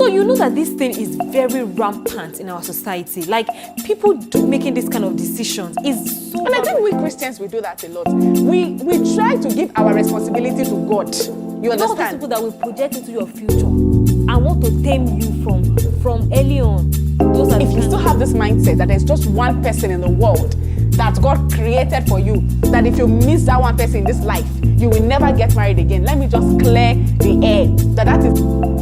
So you know that this thing is very rampant in our society. Like people making this kind of decisions is so. And I think we Christians, we do that a lot. We try to give our responsibility to God. You know those understand? people that will project into your future and want to tame you from early on. Those are if you still have this mindset that there's just one person in the world that God created for you, that if you miss that one person in this life, you will never get married again. Let me just clear the air. That is.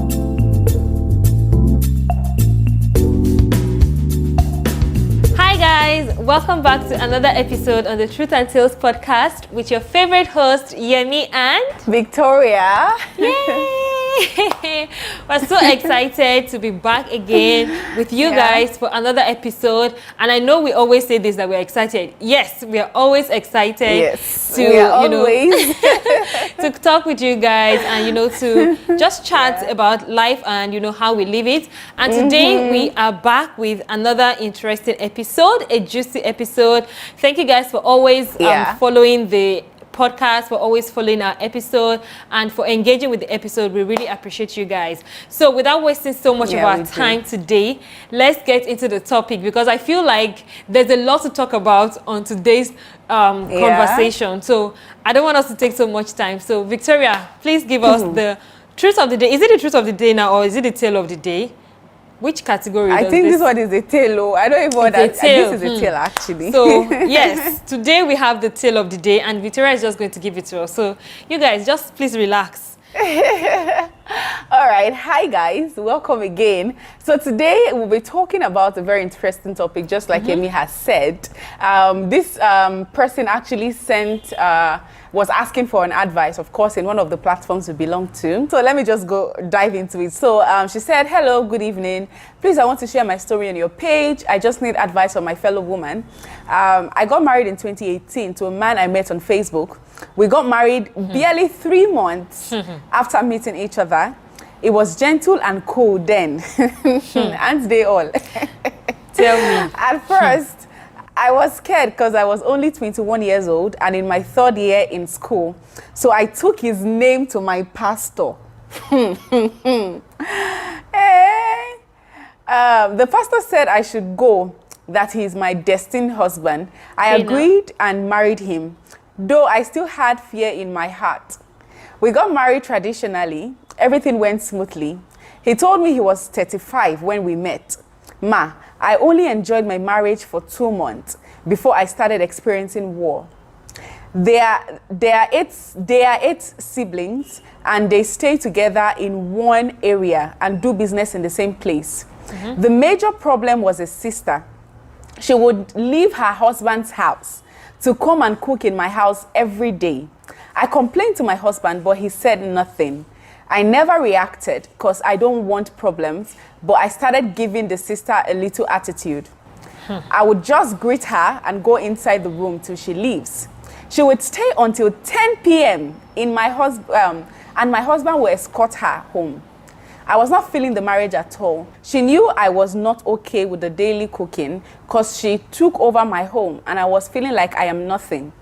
Hi guys, welcome back to another episode on the Truth and Tales podcast with your favorite host, Yemi and Victoria. Yay! We're so excited to be back again with you guys for another episode. And I know we always say this, that we're excited. Yes, we are always excited to talk with you guys and to just chat about life and how we live it. And today we are back with another interesting episode, a juicy episode. Thank you guys for always following the podcast, for always following our episode and for engaging with the episode. We really appreciate you guys. So without wasting so much of our time today, let's get into the topic, because I feel like there's a lot to talk about on today's conversation. So I don't want us to take so much time. So Victoria, please give us the truth of the day. Is it the truth of the day now, or is it the tale of the day? Which category? I think this one is a tale. I don't even know that. This is a tale, actually. So, yes, today we have the tale of the day, and Victoria is just going to give it to us. So, you guys, just please relax. All right. Hi, guys. Welcome again. So, today we'll be talking about a very interesting topic, just like Yemi has said. This person actually was asking for an advice, of course, in one of the platforms we belong to. So let me just go dive into it. So she said, hello, good evening. Please, I want to share my story on your page. I just need advice from my fellow woman. I got married in 2018 to a man I met on Facebook. We got married barely 3 months after meeting each other. It was gentle and cool then. And they all. Tell me. At first, I was scared because I was only 21 years old and in my 3rd year in school. So I took his name to my pastor. The pastor said I should go, that he is my destined husband. I agreed and married him, though I still had fear in my heart. We got married traditionally. Everything went smoothly. He told me he was 35 when we met. I only enjoyed my marriage for 2 months before I started experiencing war. There are eight siblings, and they stay together in one area and do business in the same place. The major problem was a sister. She would leave her husband's house to come and cook in my house every day. I complained to my husband, but he said nothing. I never reacted because I don't want problems, but I started giving the sister a little attitude. I would just greet her and go inside the room till she leaves. She would stay until 10 p.m. and my husband would escort her home. I was not feeling the marriage at all. She knew I was not okay with the daily cooking because she took over my home and I was feeling like I am nothing.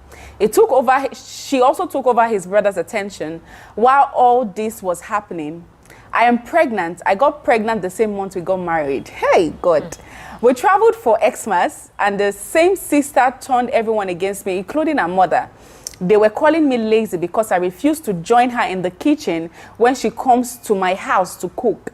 She also took over his brother's attention while all this was happening. I am pregnant. I got pregnant the same month we got married. Hey, God. We traveled for Xmas and the same sister turned everyone against me, including her mother. They were calling me lazy because I refused to join her in the kitchen when she comes to my house to cook.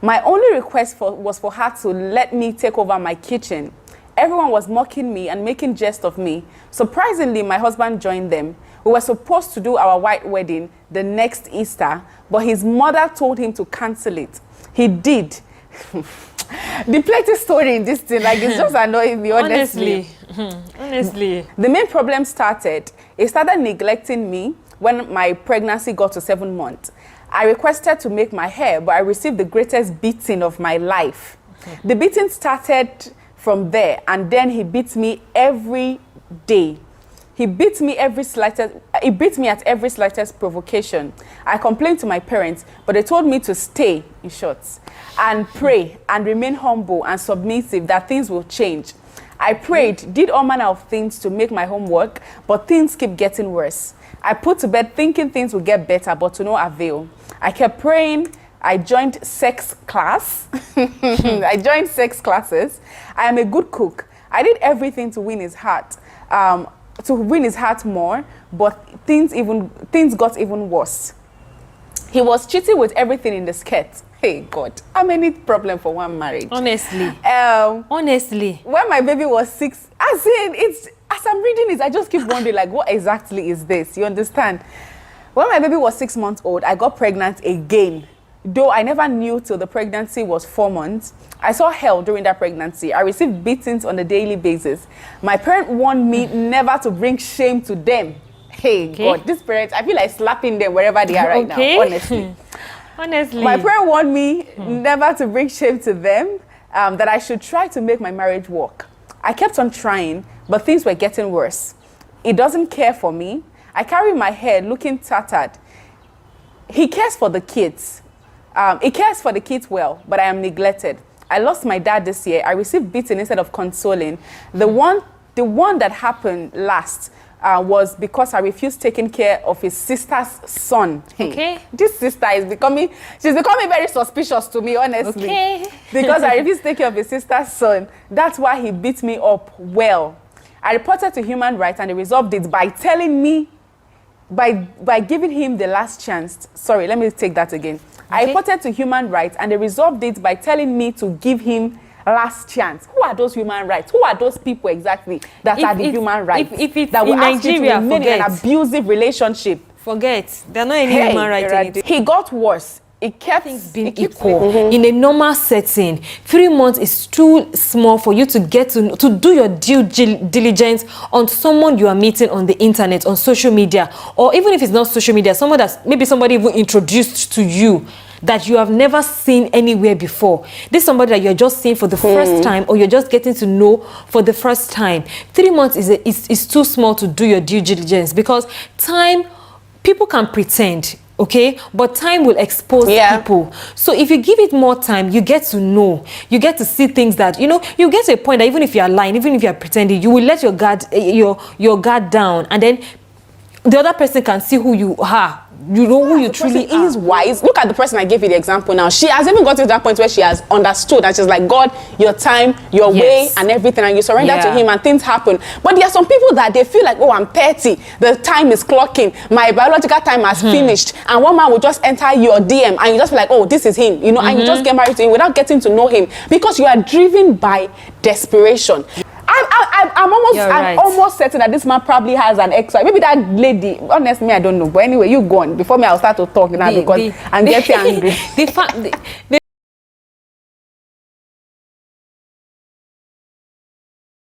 My only request was for her to let me take over my kitchen. Everyone was mocking me and making jest of me. Surprisingly, my husband joined them. We were supposed to do our white wedding the next Easter, but his mother told him to cancel it. He did. The plenty story in this thing, like, it's just annoying me, honestly. Honestly. The main problem started. He started neglecting me when my pregnancy got to 7 months. I requested to make my hair, but I received the greatest beating of my life. The beating started from there, and then he beat me every day. He beat me at every slightest provocation. I complained to my parents, but they told me to stay, in short, and pray and remain humble and submissive, that things will change. I prayed, did all manner of things to make my home work, but things keep getting worse. I put to bed thinking things would get better, but to no avail. I kept praying I joined sex class. I joined sex classes. I am a good cook. I did everything to win his heart. More, but things got even worse. He was cheating with everything in the skirt. Hey God, how many problems for one marriage? Honestly. Honestly. When my baby was 6, as I'm reading it, I just keep wondering, like, what exactly is this? You understand? When my baby was 6 months old, I got pregnant again. Though I never knew till the pregnancy was 4 months. I saw hell during that pregnancy. I received beatings on a daily basis. My parent warned me never to bring shame to them. Hey, God, these parents, I feel like slapping them wherever they are right now, honestly. Honestly. My parent warned me never to bring shame to them, that I should try to make my marriage work. I kept on trying, but things were getting worse. He doesn't care for me. I carry my head looking tattered. He cares for the kids. He cares for the kids well, but I am neglected. I lost my dad this year. I received beating instead of consoling. The one that happened last was because I refused taking care of his sister's son. Okay. This sister she's becoming very suspicious to me, honestly. Okay. Because I refused to take care of his sister's son. That's why he beat me up well. I reported to human rights and they resolved it by telling me, by giving him the last chance. Sorry, let me take that again. Okay. I reported to human rights and they resolved it by telling me to give him last chance. Who are those human rights? Who are those people exactly that are the human rights? If it's that will in ask Nigeria, you to remain in an abusive relationship? Forget. There are not any human rights in it. He got worse. It kept being equal. In a normal setting, 3 months is too small for you to get to do your due diligence on someone you are meeting on the internet, on social media, or even if it's not social media, someone that's maybe somebody even introduced to you that you have never seen anywhere before. This is somebody that you're just seeing for the first time, or you're just getting to know for the first time. 3 months is too small to do your due diligence, because time, people can pretend, okay, but time will expose people. So if you give it more time, you get to know, you get to see things that, you know, you get to a point that even if you are lying, even if you are pretending, you will let your guard down, and then the other person can see who you are. You know who you truly are. Is wise. Look at the person I gave you the example now. She has even got to that point where she has understood and she's like, God, your time, your way and everything, and you surrender to him and things happen. But there are some people that they feel like, oh, I'm 30, the time is clocking, my biological time has finished, and one man will just enter your DM and you just feel like, oh, this is him, you know, and you just get married to him without getting to know him, because you are driven by desperation. I'm almost certain that this man probably has an ex-wife. Maybe that lady, honestly, I don't know. But anyway, you go on. Before me, I'll start to talk now because I'm getting angry.